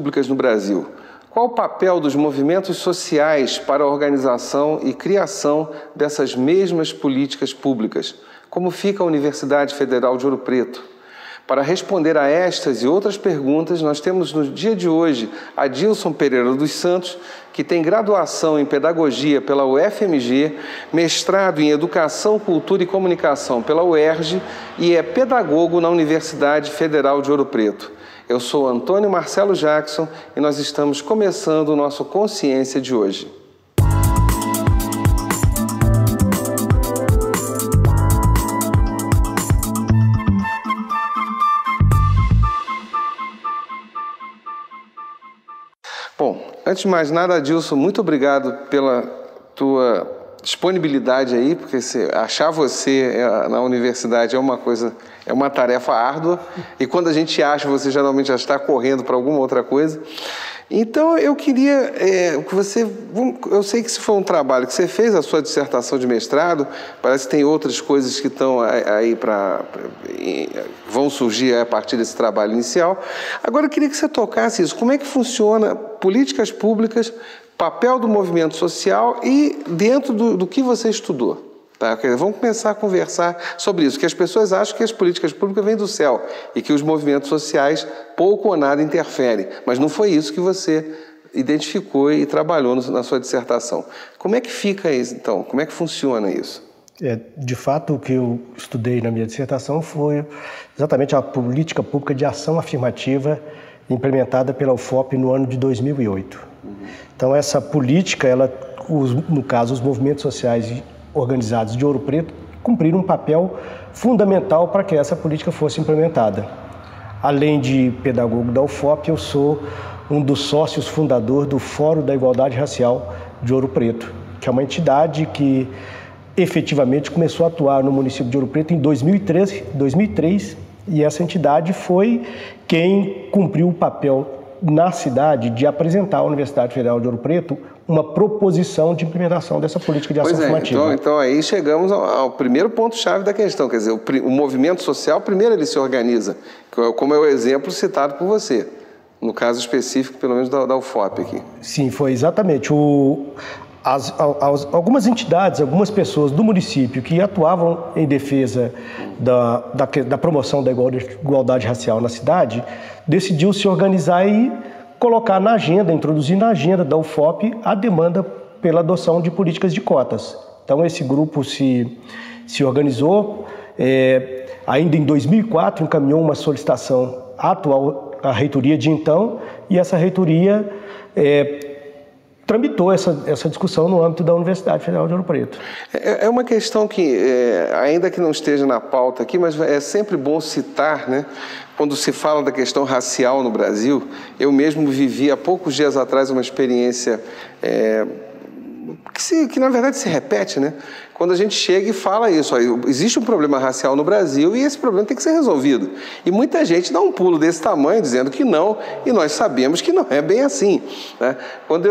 públicas no Brasil? Qual o papel dos movimentos sociais para a organização e criação dessas mesmas políticas públicas? Como fica a Universidade Federal de Ouro Preto? Para responder a estas e outras perguntas, nós temos no dia de hoje Adilson Pereira dos Santos, que tem graduação em Pedagogia pela UFMG, mestrado em Educação, Cultura e Comunicação pela UERJ e é pedagogo na Universidade Federal de Ouro Preto. Eu sou Antônio Marcelo Jackson e nós estamos começando o nosso Consciência de hoje. Bom, antes de mais nada, Adilson, muito obrigado pela tua disponibilidade aí, porque achar você na universidade é uma tarefa árdua, e quando a gente acha, você geralmente já está correndo para alguma outra coisa. Então, eu queria que você... Eu sei que isso foi um trabalho que você fez, a sua dissertação de mestrado, parece que tem outras coisas que estão aí vão surgir a partir desse trabalho inicial. Agora, eu queria que você tocasse isso. Como é que funciona políticas públicas, papel do movimento social e dentro do que você estudou? Tá? Vamos começar a conversar sobre isso, que as pessoas acham que as políticas públicas vêm do céu e que os movimentos sociais pouco ou nada interferem, mas não foi isso que você identificou e trabalhou na sua dissertação. Como é que fica isso, então? Como é que funciona isso? De fato, o que eu estudei na minha dissertação foi exatamente a política pública de ação afirmativa implementada pela UFOP no ano de 2008. Então, essa política, no caso, os movimentos sociais organizados de Ouro Preto, cumpriram um papel fundamental para que essa política fosse implementada. Além de pedagogo da UFOP, eu sou um dos sócios fundadores do Fórum da Igualdade Racial de Ouro Preto, que é uma entidade que efetivamente começou a atuar no município de Ouro Preto em 2003, e essa entidade foi quem cumpriu o papel na cidade de apresentar à Universidade Federal de Ouro Preto uma proposição de implementação dessa política de ação afirmativa. Então aí chegamos ao primeiro ponto-chave da questão, quer dizer, o movimento social, primeiro ele se organiza, como é o exemplo citado por você, no caso específico, pelo menos da UFOP aqui. Sim, foi exatamente. Algumas entidades, algumas pessoas do município que atuavam em defesa da promoção da igualdade racial na cidade, decidiu se organizar e colocar na agenda, introduzir na agenda da UFOP a demanda pela adoção de políticas de cotas. Então, esse grupo se organizou, ainda em 2004 encaminhou uma solicitação à reitoria de então, e essa reitoria tramitou essa discussão no âmbito da Universidade Federal de Ouro Preto. É uma questão que, ainda que não esteja na pauta aqui, mas é sempre bom citar, né? Quando se fala da questão racial no Brasil, eu mesmo vivi há poucos dias atrás uma experiência que na verdade se repete, né? Quando a gente chega e fala isso, existe um problema racial no Brasil e esse problema tem que ser resolvido. E muita gente dá um pulo desse tamanho dizendo que não, e nós sabemos que não é bem assim, né? Quando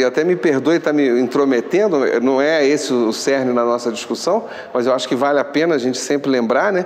até me perdoe estar me intrometendo, não é esse o cerne na nossa discussão, mas eu acho que vale a pena a gente sempre lembrar, né,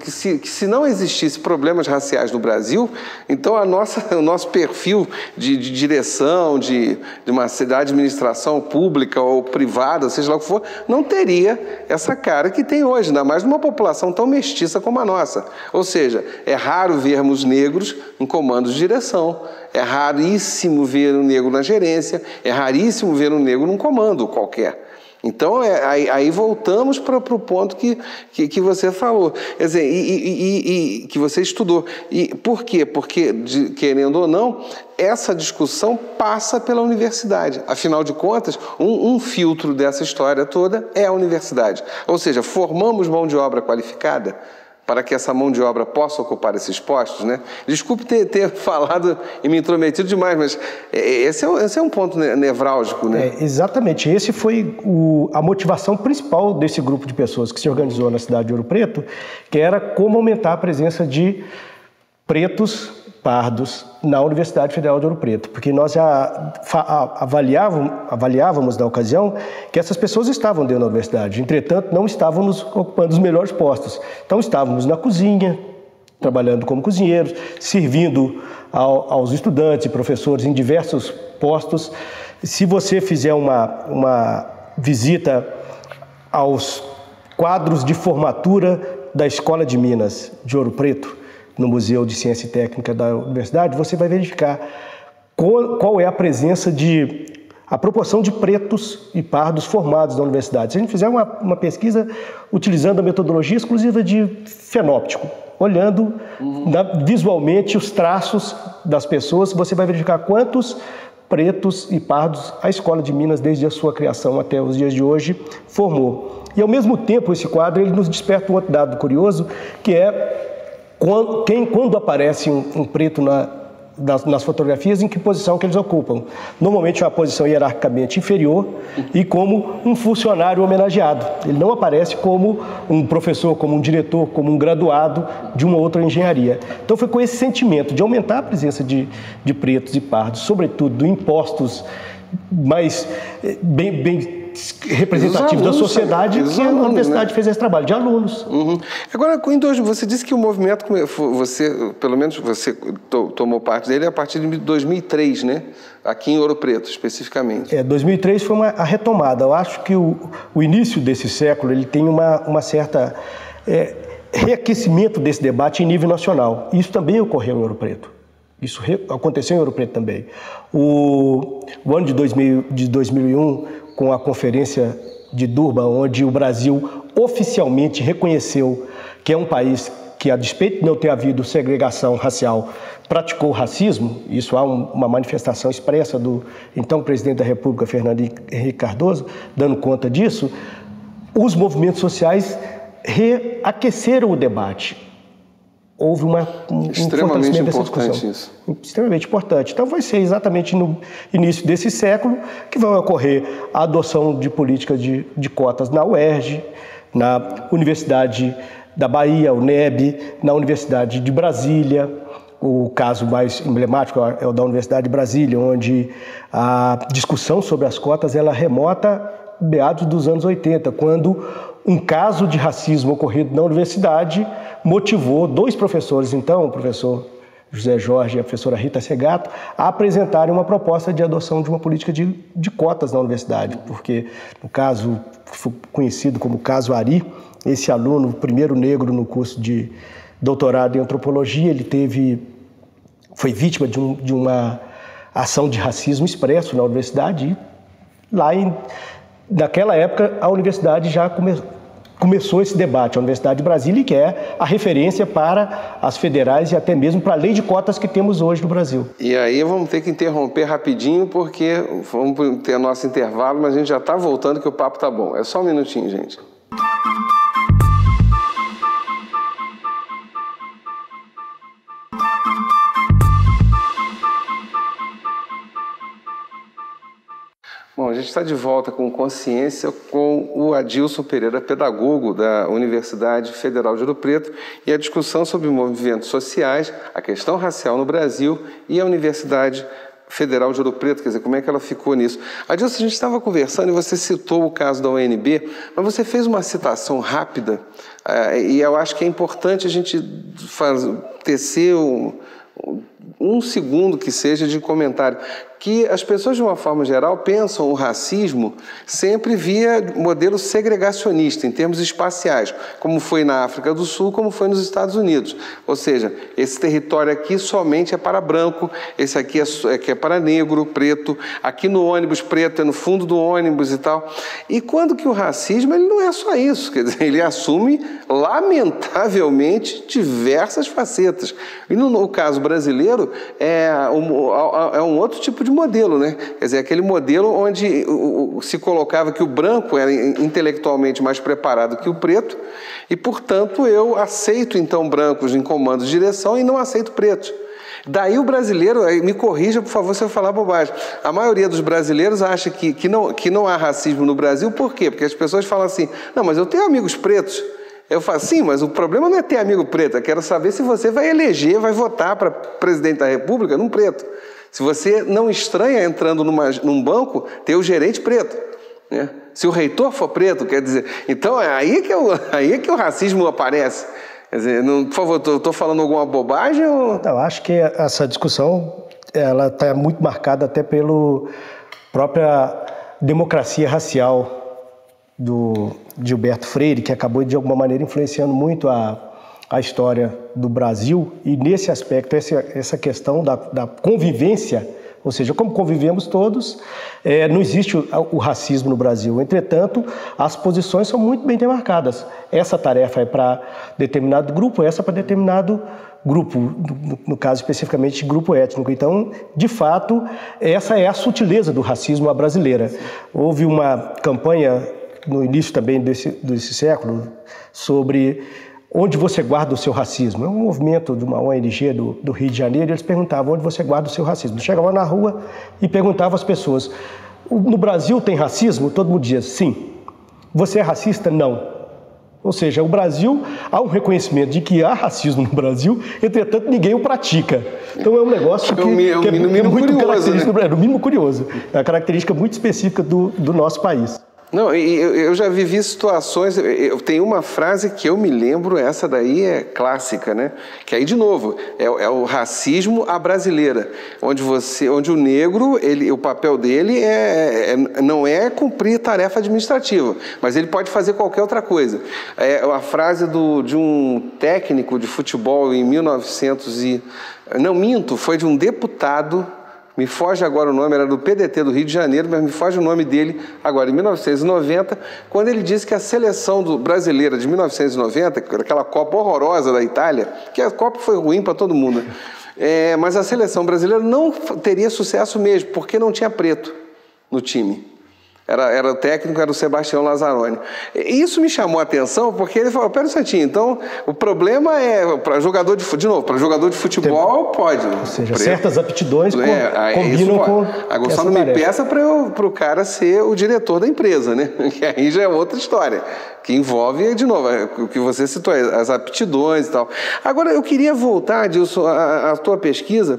que se não existisse problemas raciais no Brasil, então o nosso perfil de direção de uma cidade de administração pública ou privada, seja lá o que for, não teria essa cara que tem hoje, ainda mais numa população tão mestiça como a nossa. Ou seja, é raro vermos negros em comandos de direção, é raríssimo ver um negro na gerência, é raríssimo ver um negro num comando qualquer. Então, aí voltamos para o ponto que você falou, quer dizer, e que você estudou. E por quê? Porque, querendo ou não, essa discussão passa pela universidade. Afinal de contas, um filtro dessa história toda é a universidade. Ou seja, formamos mão de obra qualificada para que essa mão de obra possa ocupar esses postos, né? Desculpe ter falado e me intrometido demais, mas esse é um ponto nevrálgico, né? Exatamente. Esse foi a motivação principal desse grupo de pessoas que se organizou na cidade de Ouro Preto, que era como aumentar a presença de pretos, pardos, na Universidade Federal de Ouro Preto, porque nós já avaliávamos na ocasião que essas pessoas estavam dentro da universidade, entretanto não estávamos ocupando os melhores postos. Então estávamos na cozinha, trabalhando como cozinheiros, servindo aos estudantes e professores em diversos postos. Se você fizer uma visita aos quadros de formatura da Escola de Minas de Ouro Preto, no Museu de Ciência e Técnica da Universidade, você vai verificar qual é a proporção de pretos e pardos formados na universidade. Se a gente fizer uma pesquisa utilizando a metodologia exclusiva de fenóptico, olhando visualmente os traços das pessoas, você vai verificar quantos pretos e pardos a Escola de Minas, desde a sua criação até os dias de hoje, formou. E, ao mesmo tempo, esse quadro ele nos desperta um outro dado curioso, que é quando aparece um preto nas fotografias, em que posição que eles ocupam. Normalmente uma posição hierarquicamente inferior e como um funcionário homenageado. Ele não aparece como um professor, como um diretor, como um graduado de uma outra engenharia. Então foi com esse sentimento de aumentar a presença de pretos e pardos, sobretudo em postos mais bem representativos da sociedade, que a universidade fez esse trabalho de alunos. Agora, você disse que o movimento, pelo menos você tomou parte dele a partir de 2003, né? Aqui em Ouro Preto, especificamente. 2003 foi a retomada. Eu acho que o início desse século ele tem uma certa reaquecimento desse debate em nível nacional. Isso também ocorreu em Ouro Preto. Isso aconteceu em Ouro Preto também. O ano de 2001, com a Conferência de Durban, onde o Brasil oficialmente reconheceu que é um país que, a despeito de não ter havido segregação racial, praticou racismo. Isso há uma manifestação expressa do então presidente da República, Fernando Henrique Cardoso, dando conta disso. Os movimentos sociais reaqueceram o debate. Houve um extremamente importante isso. Extremamente importante. Então vai ser exatamente no início desse século que vai ocorrer a adoção de políticas de cotas na UERJ, na Universidade da Bahia, UNEB, na Universidade de Brasília. O caso mais emblemático é o da Universidade de Brasília, onde a discussão sobre as cotas ela remota meados dos anos 80, quando um caso de racismo ocorrido na universidade motivou dois professores, então, o professor José Jorge e a professora Rita Segato, a apresentarem uma proposta de adoção de uma política de cotas na universidade, porque no caso conhecido como caso Ari, esse aluno, o primeiro negro no curso de doutorado em antropologia, ele foi vítima de uma ação de racismo expresso na universidade, e naquela época a universidade já começou esse debate, a Universidade de Brasília, que é a referência para as federais e até mesmo para a lei de cotas que temos hoje no Brasil. E aí vamos ter que interromper rapidinho, porque vamos ter nosso intervalo, mas a gente já está voltando que o papo tá bom. É só um minutinho, gente. Bom, a gente está de volta com Consciência com o Adilson Pereira, pedagogo da Universidade Federal de Ouro Preto, e a discussão sobre movimentos sociais, a questão racial no Brasil e a Universidade Federal de Ouro Preto, quer dizer, como é que ela ficou nisso. Adilson, a gente estava conversando e você citou o caso da UNB, mas você fez uma citação rápida e eu acho que é importante a gente tecer um segundo que seja de comentário, que as pessoas, de uma forma geral, pensam o racismo sempre via modelo segregacionista, em termos espaciais, como foi na África do Sul, como foi nos Estados Unidos. Ou seja, esse território aqui somente é para branco, esse aqui é para negro, preto, aqui no ônibus preto é no fundo do ônibus e tal. E quando que o racismo ele não é só isso, quer dizer, ele assume, lamentavelmente, diversas facetas. E no caso brasileiro, é um outro tipo de modelo, né? Quer dizer, aquele modelo onde se colocava que o branco era intelectualmente mais preparado que o preto e, portanto, eu aceito, então, brancos em comando de direção e não aceito pretos. Daí o brasileiro, me corrija, por favor, se eu falar bobagem, a maioria dos brasileiros acha que não há racismo no Brasil, por quê? Porque as pessoas falam assim, não, mas eu tenho amigos pretos. Eu falo, sim, mas o problema não é ter amigo preto, eu quero saber se você vai eleger, vai votar para presidente da República num preto. Se você não estranha entrando num banco, ter o gerente preto, né? Se o reitor for preto, quer dizer... Então, é aí que o racismo aparece. Quer dizer, não, por favor, estou falando alguma bobagem? Ou... Não, acho que essa discussão ela está muito marcada até pela própria democracia racial do Gilberto Freire, que acabou de alguma maneira influenciando muito a história do Brasil, e nesse aspecto, essa questão da convivência, ou seja, como convivemos todos, não existe o racismo no Brasil. Entretanto, as posições são muito bem demarcadas. Essa tarefa é para determinado grupo, essa para determinado grupo, no caso especificamente grupo étnico. Então, de fato, essa é a sutileza do racismo à brasileira. Houve uma campanha no início também desse século sobre onde você guarda o seu racismo. É um movimento de uma ONG do Rio de Janeiro, e eles perguntavam onde você guarda o seu racismo. Chegavam na rua e perguntavam às pessoas: no Brasil tem racismo? Todo mundo dizia sim. Você é racista? Não. Ou seja, o Brasil, há um reconhecimento de que há racismo no Brasil, entretanto ninguém o pratica. Então é um negócio que é muito característico, né? No mínimo curioso. É uma característica muito específica do nosso país. Não, eu já vivi situações, eu tenho uma frase que eu me lembro, essa daí é clássica, né? Que aí, de novo, é o racismo à brasileira, onde o negro, o papel dele não é cumprir tarefa administrativa, mas ele pode fazer qualquer outra coisa. É a frase de um técnico de futebol em 1900 não, minto, foi de um deputado. Me foge agora o nome, era do PDT do Rio de Janeiro, mas me foge o nome dele agora, em 1990, quando ele disse que a seleção brasileira de 1990, aquela Copa horrorosa da Itália, que a Copa foi ruim para todo mundo, mas a seleção brasileira não teria sucesso mesmo, porque não tinha preto no time. O técnico era o Sebastião Lazzaroni. E isso me chamou a atenção, porque ele falou: pera um instantinho, então o problema é para jogador de futebol pode. Ou seja, certas aptidões combinam com. Agora só não me peça para o cara ser o diretor da empresa, né? Que aí já é outra história, que envolve, de novo, o que você citou, as aptidões e tal. Agora, eu queria voltar, Dilson, à tua pesquisa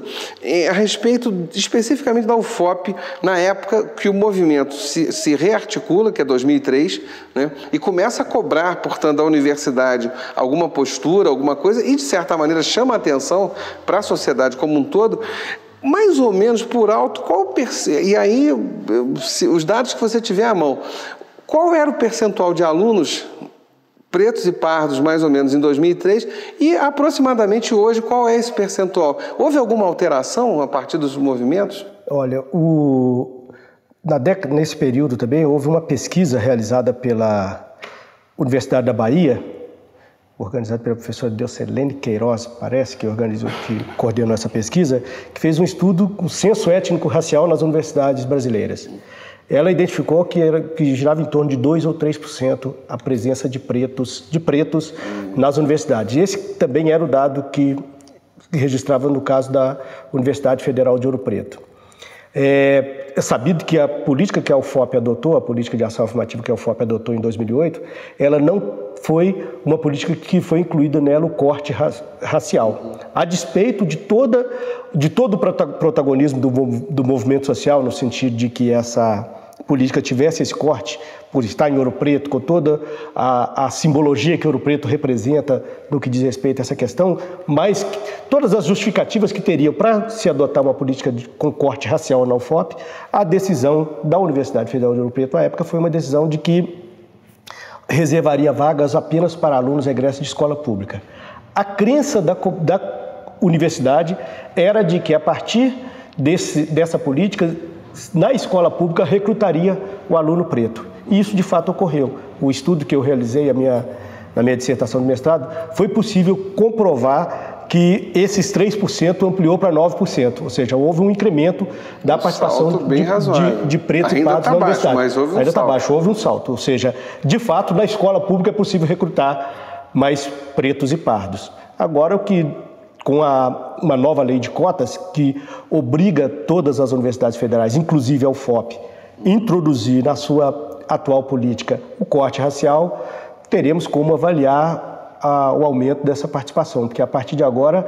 a respeito especificamente da UFOP, na época que o movimento se rearticula, que é 2003, né, e começa a cobrar, portanto, da universidade alguma postura, alguma coisa, e, de certa maneira, chama a atenção para a sociedade como um todo. Mais ou menos por alto, e aí, os dados que você tiver à mão, qual era o percentual de alunos pretos e pardos, mais ou menos, em 2003, e aproximadamente hoje, qual é esse percentual? Houve alguma alteração a partir dos movimentos? Olha, nesse período também houve uma pesquisa realizada pela Universidade da Bahia, organizada pela professora Delcelene Queiroz, parece que coordenou essa pesquisa, que fez um estudo com o censo étnico-racial nas universidades brasileiras. Ela identificou que girava em torno de 2 ou 3% a presença de pretos nas universidades. E esse também era o dado que registrava no caso da Universidade Federal de Ouro Preto. É sabido que a política que a UFOP adotou, a política de ação afirmativa que a UFOP adotou em 2008, ela não foi uma política que foi incluída nela o corte racial. A despeito de todo o protagonismo do movimento social, no sentido de que essa política tivesse esse corte, por estar em Ouro Preto, com toda a simbologia que Ouro Preto representa no que diz respeito a essa questão, mas todas as justificativas que teriam para se adotar uma política com corte racial na UFOP, a decisão da Universidade Federal de Ouro Preto, à época, foi uma decisão de que reservaria vagas apenas para alunos egressos de escola pública. A crença da universidade era de que, a partir dessa política, na escola pública recrutaria o aluno preto. E isso de fato ocorreu. O estudo que eu realizei na minha dissertação de mestrado, foi possível comprovar que esses 3% ampliou para 9%, ou seja, houve um incremento da participação de pretos e pardos na universidade. Mas houve um ainda está baixo, houve um salto, ou seja, de fato, na escola pública é possível recrutar mais pretos e pardos. Agora, com uma nova lei de cotas que obriga todas as universidades federais, inclusive a UFOP, introduzir na sua atual política o corte racial, teremos como avaliar o aumento dessa participação, porque a partir de agora,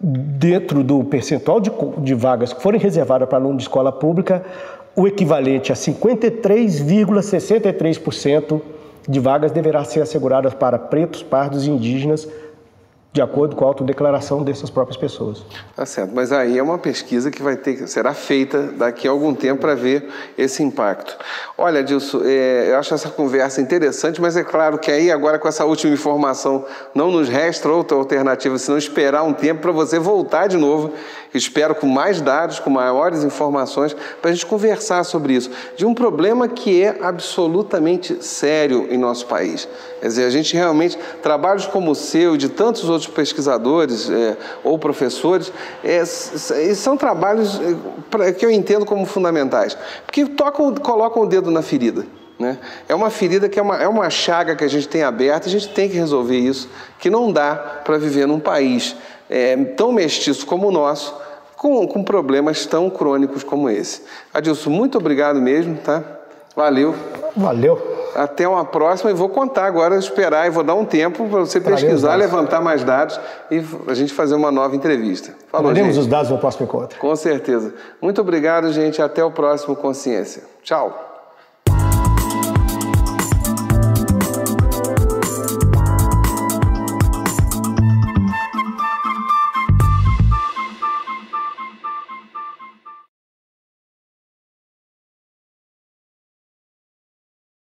dentro do percentual de vagas que forem reservadas para aluno de escola pública, o equivalente a 53,63% de vagas deverá ser asseguradas para pretos, pardos e indígenas de acordo com a autodeclaração dessas próprias pessoas. Tá certo, mas aí é uma pesquisa que será feita daqui a algum tempo para ver esse impacto. Olha, Adilson, eu acho essa conversa interessante, mas é claro que aí agora com essa última informação não nos resta outra alternativa senão esperar um tempo para você voltar de novo. Espero com mais dados, com maiores informações, para a gente conversar sobre isso, de um problema que é absolutamente sério em nosso país. Quer dizer, a gente realmente, trabalhos como o seu e de tantos outros pesquisadores ou professores, são trabalhos que eu entendo como fundamentais, porque colocam o dedo na ferida. Né? É uma ferida que é uma chaga que a gente tem aberta, a gente tem que resolver isso, que não dá para viver num país tão mestiço como o nosso, com problemas tão crônicos como esse. Adilson, muito obrigado mesmo, tá? Valeu. Valeu. Até uma próxima e vou contar agora, esperar e vou dar um tempo para você pesquisar, levantar mais dados e a gente fazer uma nova entrevista. Falou, gente. Os dados no próximo encontro. Com certeza. Muito obrigado, gente. Até o próximo Consciência. Tchau.